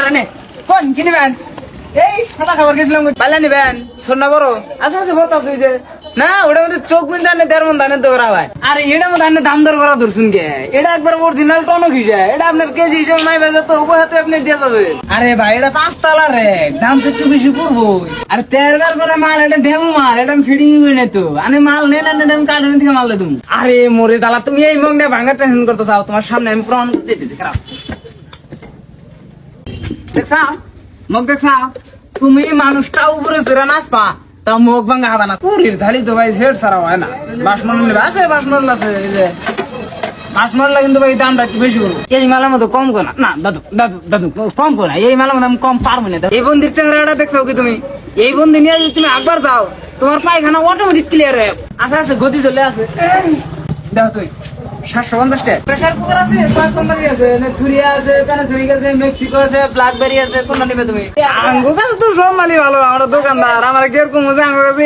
আরে নে কোন কি নিবেন এই সাদা খাবার গেছিলাম পাইলা নিবেন সোনা বড় আচ্ছা আচ্ছা বলতা তুই যে না ওটা মধ্যে চোখ বিন্দু আনে 1.5 মন ধানের তো করা হয় আরে এটা মধ্যে আনে দাম দর করা ধরছুন কে এটা একবার অরিজিনাল টনক হিসেবে এটা আপনার কেজি হিসেবে নাই বাজে তো উভয় হাতে আপনি দিয়ে যাবে আরে ভাই এটা 5 তলা রে দাম তো একটু বেশি পড়বো আরে 13 বার করে মাল এটা ডেমো মাল এটা ফিটিং হই না তো আরে মাল নেন না আমি কার্টুন থেকে মাল দেবো আরে মোরে জ্বালা তুমি এই মগ নিয়ে ভাঙা টেনশন করতে চাও তোমার সামনে আমি প্রমাণ দিতেছি খারাপ দেখছা মগ দেখছা তুমি মানুষটা উপরে জোরে নাচপা তা মুখ ভাঙা হবে না পুরীর থালি তো ভাই সেট ছাড়া হয় না বাসমন নেবে আছে বাসমন আছে এই যে বাসমনলা কিন্তু ভাই দামটা একটু বেশি করবো এই মালের মতো কম করো না দাদু দাদু দাদু কম করো না এই মালের মতো আমি কম পারবো না এই বন্দির চেহারাটা দেখছো কি তুমি এই বন্দি নিয়ে যদি তুমি একবার যাও তোমার পায়খানা অটোমেটিক ক্লিয়ার হয়ে আচ্ছা আচ্ছা গতি চলে আছে দেখো তুই 750 টাকা প্রেসার কুকার আছে ব্ল্যাক কোম্পানি আছে ছুরিয়া আছে ছুরি আছে মেক্সিকো আছে ব্ল্যাকবেরি আছে কোনটা নেবে তুমি আঙ্গুর কাছে তো সব মালই ভালো আমরা দোকানদার আমার কিরকম আঙ্গুর কাছে